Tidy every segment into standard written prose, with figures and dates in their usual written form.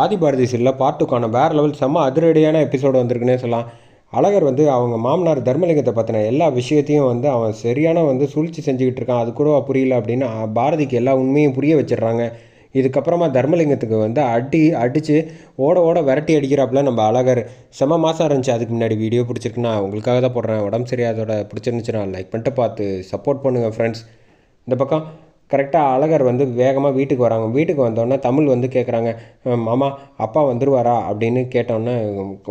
ஆதி பாரதி சீரியலில் பார்ட் 2க்கான வேறு லெவல் செம்ம அதிரடியான எபிசோடு வந்திருக்குன்னே சொல்லலாம். அழகர் அவங்க மாமனார் தர்மலிங்கத்தை பற்றின எல்லா விஷயத்தையும் அவன் சரியான சூழ்ச்சி செஞ்சுக்கிட்டு இருக்கான். அது கூட புரியல அப்படின்னு பாரதிக்கு எல்லா உண்மையும் புரிய வச்சிடுறாங்க. இதுக்கப்புறமா தர்மலிங்கத்துக்கு அடித்து ஓட ஓட விரட்டி அடிக்கிறாப்புல நம்ம அழகர். செம்ம மாதம் இருந்துச்சு. அதுக்கு முன்னாடி வீடியோ பிடிச்சிருக்குன்னா உங்களுக்காக தான் போடுறேன். உடம்பு சரியாதோட பிடிச்சிருந்துச்சுன்னா லைக் பண்ணிட்டு பார்த்து சப்போர்ட் பண்ணுங்கள் ஃப்ரெண்ட்ஸ். இந்த பக்கம் கரெக்டாக அழகர் வேகமாக வீட்டுக்கு வராங்க. வீட்டுக்கு வந்தோடனே தமிழ் கேட்குறாங்க, மாமா அப்பா வந்துடுவாரா அப்படின்னு கேட்டோன்னே,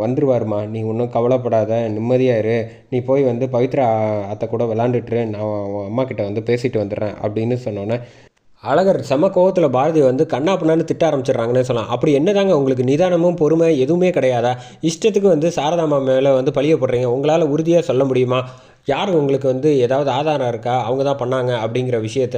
வந்துடுவாருமா, நீ ஒன்றும் கவலைப்படாத, நிம்மதியாக இரு, நீ போய் பவித்ரா அத்தை கூட விளாண்டுட்டுரு, நான் அம்மா கிட்ட பேசிட்டு வந்துடுறேன் அப்படின்னு சொன்னோன்னே அழகர் செம கோவத்தில் பாரதி கண்ணா பண்ணான்னு திட்ட ஆரம்பிச்சிடுறாங்கன்னு சொல்லலாம். அப்படி என்னதாங்க உங்களுக்கு நிதானமும் பொறுமை எதுவுமே கிடையாதா? இஷ்டத்துக்கு சாரதாம்மா மேலே பழிய போடுறீங்க. உங்களால் உறுதியாக சொல்ல முடியுமா யார் உங்களுக்கு ஏதாவது ஆதாரம் இருக்கா அவங்க தான் பண்ணாங்க அப்படிங்கிற விஷயத்த?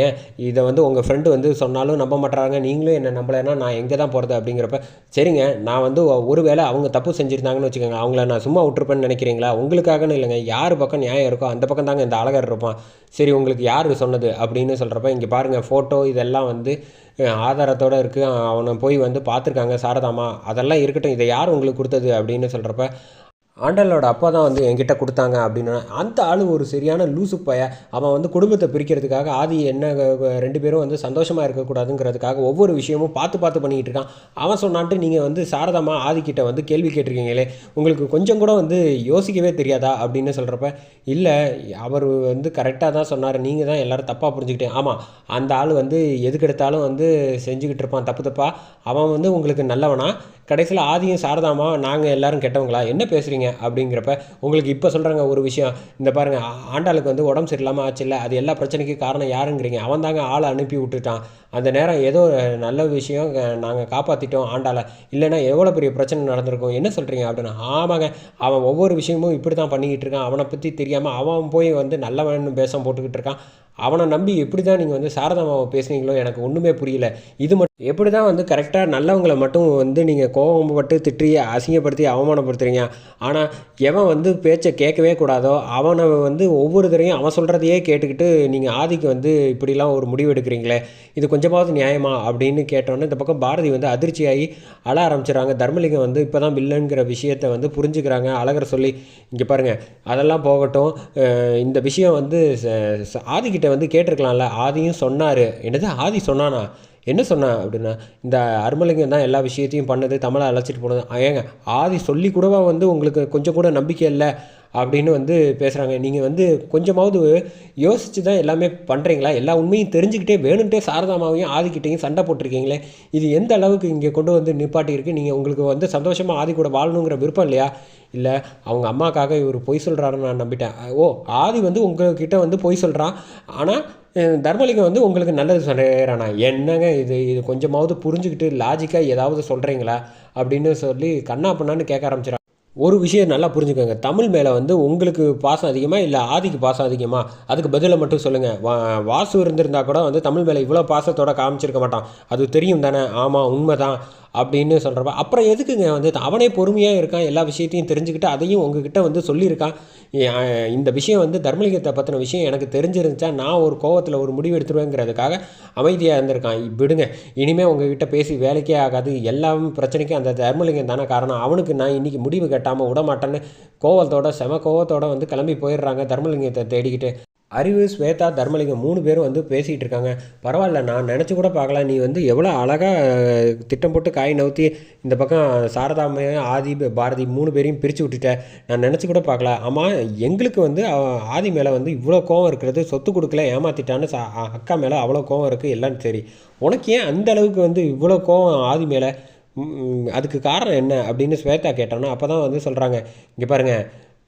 ஏன் இதை உங்கள் ஃப்ரெண்டு சொன்னாலும் நம்ப மாட்டுறாங்க, நீங்களும் என்ன நம்பலைன்னா நான் எங்கே தான் போகிறது அப்படிங்கிறப்ப, சரிங்க நான் ஒரு வேளை அவங்க தப்பு செஞ்சுருந்தாங்கன்னு வச்சுக்கோங்க, அவங்கள நான் சும்மா விட்டுருப்பேன்னு நினைக்கிறீங்களா? உங்களுக்காகன்னு இல்லைங்க, யார் பக்கம் நியாயம் இருக்கோ அந்த பக்கம் தாங்க இந்த அழகர் இருப்பான். சரி உங்களுக்கு யார் சொன்னது அப்படின்னு சொல்கிறப்ப, இங்கே பாருங்கள் ஃபோட்டோ இதெல்லாம் ஆதாரத்தோடு இருக்குது, அவனை போய் பார்த்துருக்காங்க சாரதாமா, அதெல்லாம் இருக்கட்டும், இதை யார் உங்களுக்கு கொடுத்தது அப்படின்னு சொல்கிறப்ப, ஆண்டலோட அப்பா தான் என்கிட்ட கொடுத்தாங்க அப்படின்னு. அந்த ஆள் ஒரு சரியான லூசு பைய. அவன் குடும்பத்தை பிரிக்கிறதுக்காக ஆதி என்ன ரெண்டு பேரும் சந்தோஷமாக இருக்கக்கூடாதுங்கிறதுக்காக ஒவ்வொரு விஷயமும் பார்த்து பார்த்து பண்ணிக்கிட்டு இருக்கான். அவன் சொன்னான்ட்டு நீங்கள் சாரதாமா ஆதிக்கிட்ட கேள்வி கேட்டிருக்கீங்களே, உங்களுக்கு கொஞ்சம் கூட யோசிக்கவே தெரியாதா அப்படின்னு சொல்கிறப்ப, இல்லை அவர் கரெக்டாக தான் சொன்னார், நீங்கள் தான் எல்லோரும் தப்பாக புரிஞ்சுக்கிட்டேன். ஆமாம், அந்த ஆள் எதுக்கு எடுத்தாலும் செஞ்சுக்கிட்டு இருப்பான் தப்பு தப்பாக. அவன் உங்களுக்கு நல்லவனா? கடைசியில் ஆதியும் சாரதாமா நாங்கள் எல்லோரும் கெட்டவங்களா? என்ன பேசுகிறீங்க அப்படிங்கிறப்ப, உங்களுக்கு இப்போ சொல்கிறாங்க ஒரு விஷயம், இந்த பாருங்கள், ஆண்டாளுக்கு உடம்பு சரியில்லாமல் ஆச்சு இல்லை, அது எல்லா பிரச்சனைக்கும் காரணம் யாருங்கிறீங்க? அவன் தாங்க ஆளை அனுப்பி விட்டுட்டான். அந்த நேரம் ஏதோ நல்ல விஷயம், நாங்கள் காப்பாற்றிட்டோம் ஆண்டாளை, இல்லைன்னா எவ்வளோ பெரிய பிரச்சனை நடந்திருக்கும், என்ன சொல்கிறீங்க அப்படின்னா, ஆமாங்க, அவன் ஒவ்வொரு விஷயமும் இப்படி தான் பண்ணிக்கிட்டு இருக்கான், அவனை பற்றி தெரியாமல் அவன் போய் நல்லவன் பேசம் போட்டுக்கிட்டு இருக்கான். அவனை நம்பி எப்படி தான் நீங்கள் சாரதாமாவை பேசுனீங்களோ எனக்கு ஒன்றுமே புரியல. இது மட்டும் எப்படி தான் கரெக்டாக நல்லவங்களை மட்டும் நீங்கள் கோபப்பட்டு திட்டி அசிங்கப்படுத்தி அவமானப்படுத்துறீங்க. ஆனால் எவன் பேச்சை கேட்கவே கூடாதோ அவனை ஒவ்வொரு தடையும் அவன் சொல்கிறதையே கேட்டுக்கிட்டு நீங்கள் ஆதிக்கு இப்படிலாம் ஒரு முடிவு எடுக்கிறீங்களே, இது கொஞ்சமாவது நியாயமா அப்படின்னு கேட்டோன்னே, இந்த பக்கம் பாரதி அதிர்ச்சியாகி அழ ஆரம்பிச்சிடறாங்க. தர்மலிங்கம் இப்போ தான் வில்லனுங்கிற விஷயத்தை புரிஞ்சுக்கிறாங்க. அழகர் சொல்லி, இங்கே பாருங்கள் அதெல்லாம் போகட்டும், இந்த விஷயம் ஆதிக்கிட்ட கேட்டிருக்கலாம்ல, ஆதியும் சொன்னார். என்னது ஆதி சொன்னானா? என்ன சொன்னா அப்படின்னா, இந்த அருமலிங்கம் தான் எல்லா விஷயத்தையும் பண்ணது, தமிழை அழைச்சிட்டு போனது. ஏங்க ஆதி சொல்லி கூடவா உங்களுக்கு கொஞ்சம் கூட நம்பிக்கை இல்லை அப்படின்னு பேசுகிறாங்க. நீங்கள் கொஞ்சமாவது யோசித்து தான் எல்லாமே பண்ணுறீங்களா? எல்லா உண்மையும் தெரிஞ்சுக்கிட்டே வேணுன்ட்டே சாரதாமாவையும் ஆதிக்கிட்டையும் சண்டை போட்டிருக்கீங்களே, இது எந்த அளவுக்கு இங்கே கொண்டு நிப்பாட்டியிருக்கு? நீங்கள் உங்களுக்கு சந்தோஷமாக ஆதி கூட வாழணுங்கிற விருப்பம் இல்லையா? இல்லை அவங்க அம்மாக்காக இவர் பொய் சொல்கிறாருன்னு நான் நம்பிட்டேன். ஓ, ஆதி உங்கள்கிட்ட பொய் சொல்கிறான், ஆனால் தர்மலிங்கம் உங்களுக்கு நல்லது சொல்கிறானா? என்னங்க இது கொஞ்சமாவது புரிஞ்சுக்கிட்டு லாஜிக்காக ஏதாவது சொல்கிறீங்களா அப்படின்னு சொல்லி கண்ணா பண்ணான்னு கேட்க ஆரம்பிச்சிடறான். ஒரு விஷயம் நல்லா புரிஞ்சுக்கோங்க, தமிழ் மேலே உங்களுக்கு பாசம் அதிகமாக இல்லை ஆதிக்கு பாசம் அதிகமாக? அதுக்கு பதிலை மட்டும் சொல்லுங்கள். வாசு இருந்திருந்தால் கூட தமிழ் மேலே இவ்வளோ பாசத்தோட காமிச்சிருக்க மாட்டான், அது தெரியும் தானே? ஆமாம் உண்மை தான் அப்படின்னு சொல்கிறப்ப, அப்புறம் எதுக்குங்க அவனே பொறுமையாக இருக்கான், எல்லா விஷயத்தையும் தெரிஞ்சுக்கிட்டு அதையும் உங்ககிட்ட சொல்லியிருக்கான். இந்த விஷயம் தர்மலிங்கத்தை பற்றின விஷயம் எனக்கு தெரிஞ்சிருந்துச்சா நான் ஒரு கோவத்தில் ஒரு முடிவு எடுத்துருவேங்கிறதுக்காக அமைதியாக இருந்திருக்கான். விடுங்க, இனிமேல் உங்ககிட்ட பேசி வேலைக்கே ஆகாது, எல்லா பிரச்சனைக்கும் அந்த தர்மலிங்கம் தானே காரணம், அவனுக்கு நான் இன்றைக்கி முடிவு கட்டாமல் விடமாட்டேன்னு கோவத்தோட செம கோவத்தோட கிளம்பி போயிடுறாங்க தர்மலிங்கத்தை தேடிக்கிட்டு. அறிவு, ஸ்வேதா, தர்மலிங்கம் 3 பேரும் பேசிகிட்டு இருக்காங்க. பரவாயில்ல, நான் நினச்சி கூட பார்க்கல, நீ எவ்வளோ அழகாக திட்டம் போட்டு காய் நவுத்தி இந்த பக்கம் சாரதாமையும் ஆதி பாரதி 3 பேரையும் பிரித்து விட்டுட்ட, நான் நினச்சி கூட பார்க்கல. ஆமாம், எங்களுக்கு ஆதி மேலே இவ்வளோ கோவம் இருக்கிறது, சொத்து கொடுக்கல ஏமாற்றிட்டான்னு அக்கா மேலே அவ்வளோ கோவம் இருக்குது எல்லாம் சரி, உனக்கு ஏன் அந்த அளவுக்கு இவ்வளோ கோவம் ஆதி மேலே? அதுக்கு காரணம் என்ன அப்படின்னு ஸ்வேதா கேட்டோன்னா, அப்போ தான் சொல்கிறாங்க, இங்கே பாருங்கள்,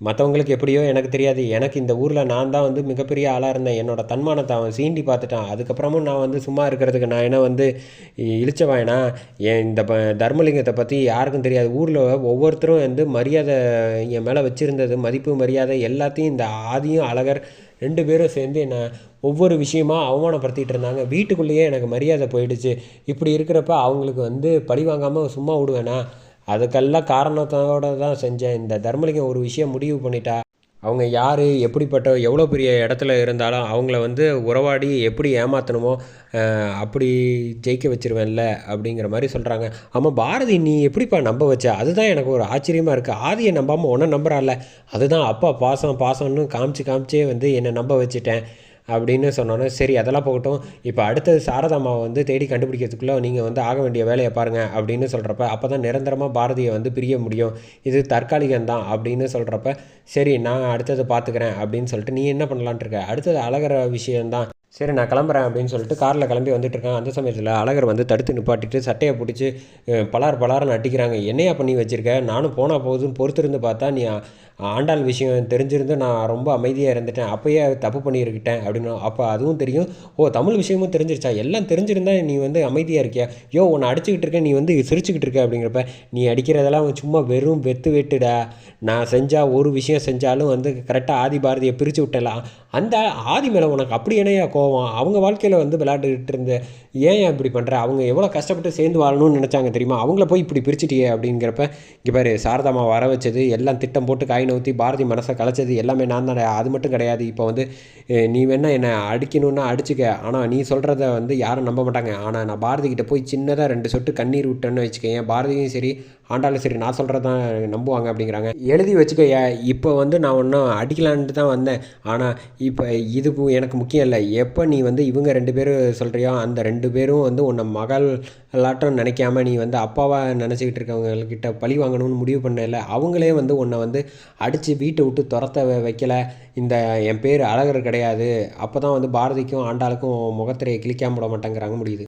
மற்றவங்களுக்கு எப்படியோ எனக்கு தெரியாது, எனக்கு இந்த ஊரில் நான் தான் மிகப்பெரிய ஆளாக இருந்தேன், என்னோடய தன்மானத்தை அவன் சீண்டி பார்த்துட்டான், அதுக்கப்புறமும் நான் சும்மா இருக்கிறதுக்கு நான் என்ன இழிச்சவாயனா? இந்த தர்மலிங்கத்தை பற்றி யாருக்கும் தெரியாது, ஊரில் ஒவ்வொருத்தரும் மரியாதை என் மேலே வச்சுருந்தது, மதிப்பு மரியாதை எல்லாத்தையும் இந்த ஆதியும் அழகர் 2 பேரும் சேர்ந்து என்னை ஒவ்வொரு விஷயமா அவமானப்படுத்திகிட்டு இருந்தாங்க, வீட்டுக்குள்ளேயே எனக்கு மரியாதை போயிடுச்சு. இப்படி இருக்கிறப்ப அவங்களுக்கு பழி வாங்காமல் சும்மா விடுவேனா? அதுக்கெல்லாம் காரணத்தோடு தான் செஞ்சேன். இந்த தர்மலிங்கம் ஒரு விஷயம் முடிவு பண்ணிட்டா, அவங்க யார், எப்படிப்பட்ட எவ்வளோ பெரிய இடத்துல இருந்தாலும் அவங்கள வந்து உறவாடி எப்படி ஏமாற்றணுமோ அப்படி ஜெயிக்க வச்சிருவேன்ல அப்படிங்கிற மாதிரி சொல்கிறாங்க. ஆமாம் பாரதி, நீ எப்படிப்பா நம்ப வச்ச? அதுதான் எனக்கு ஒரு ஆச்சரியமாக இருக்குது. ஆதியை நம்பாமல் ஒன்றை நம்புறால, அதுதான் அப்பா பாசம் பாசம்னு காமிச்சு காமிச்சே வந்து என்னை நம்ப வச்சுட்டேன் அப்படின்னு சொன்னோன்னே, சரி அதெல்லாம் போகட்டும், இப்போ அடுத்தது சாரதாம்மாவை வந்து தேடி கண்டுபிடிக்கிறதுக்குள்ளே நீங்கள் வந்து ஆக வேண்டிய வேலையை பாருங்கள் அப்படின்னு சொல்கிறப்ப, அப்போ தான் நிரந்தரமாக பாரதியை வந்து பிரிய முடியும், இது தற்காலிகம்தான் அப்படின்னு சொல்கிறப்ப, சரி நான் அடுத்தது பார்த்துக்கிறேன் அப்படின்னு சொல்லிட்டு நீ என்ன பண்ணலான்ட்டு இருக்க? அடுத்தது அழகிற விஷயந்தான். சரி நான் கிளம்புறேன் அப்படின்னு சொல்லிட்டு காரில் கிளம்பி வந்துட்டு இருக்கான். அந்த சமயத்தில் அழகர் வந்து தடுத்து நிப்பாட்டிட்டு சட்டையை பிடிச்சி பலார் பலார்னு அடிக்கிறாங்க. என்னையா பண்ணி வச்சிருக்க? நானும் போனால் போதும் பொறுத்திருந்து பார்த்தா நீ ஆண்டாள் விஷயம் தெரிஞ்சிருந்து நான் ரொம்ப அமைதியாக இருந்துட்டேன், அப்போயே தப்பு பண்ணியிருக்கிட்டேன் அப்படின்னு. அப்போ அதுவும் தெரியும், ஓ தமிழ் விஷயமும் தெரிஞ்சிருச்சா? எல்லாம் தெரிஞ்சிருந்தா நீ வந்து அமைதியாக இருக்கியா? யோ உன்னை அடிச்சுக்கிட்டு இருக்க, நீ வந்து சிரிச்சுக்கிட்டு இருக்க அப்படிங்கிறப்ப, நீ அடிக்கிறதெல்லாம் சும்மா வெறும் வெத்து வெட்டுடா, நான் செஞ்சால் ஒரு விஷயம் செஞ்சாலும் வந்து கரெக்டாக ஆதி பாரதியை பிரித்து விட்டலாம், அந்த ஆதி மேலே உனக்கு அப்படி என்னையா கோவம்? அவங்க வாழ்க்கையில் வந்து விளையாண்டுக்கிட்டு இருந்த, ஏன் இப்படி பண்ணுற? அவங்க எவ்வளோ கஷ்டப்பட்டு சேர்ந்து வாழணும்னு நினச்சாங்க தெரியுமா? அவங்கள போய் இப்படி பிரிச்சுட்டியே அப்படிங்கிறப்ப, இங்கே பாரு சாரதாமா வர வச்சது எல்லாம் திட்டம் போட்டு காய் நவுத்தி பாரதி மனசை கலைச்சது எல்லாமே நான் தானே. அது மட்டும் கிடையாது, இப்போ வந்து நீ வேணா என்னை அடிக்கணுன்னா அடிச்சுக்க, ஆனால் நீ சொல்கிறத வந்து யாரும் நம்ப மாட்டாங்க. ஆனால் நான் பாரதிக்கிட்ட போய் சின்னதாக 2 சொட்டு கண்ணீர் விட்டேன்னு வச்சுக்கேன், பாரதியும் சரி ஆண்டாலும் சரி நான் சொல்கிறது தான் நம்புவாங்க அப்படிங்கிறாங்க. எழுதி வச்சுக்கோயா, இப்போ வந்து நான் ஒன்றும் அடிக்கலான்ட்டு தான் வந்தேன், ஆனால் இப்போ இது எனக்கு முக்கியம் இல்லை. எப்போ நீ வந்து இவங்க 2 பேரும் சொல்கிறியோ அந்த 2 பேரும் வந்து உன்னை மகளாட்டம் நினைக்காம நீ வந்து அப்பாவாக நினச்சிக்கிட்டு இருக்கவங்கக்கிட்ட பழி வாங்கணும்னு முடிவு பண்ணல, அவங்களே வந்து உன்னை வந்து அடித்து வீட்டை விட்டு துரத்த வைக்கலை, இந்த என் பேர் அழகர் கிடையாது, அப்போ தான் வந்து பாரதிக்கும் ஆண்டாளுக்கும் முகத்திரையை கிழிக்காம விட மாட்டேங்கிறாங்க முடியுது.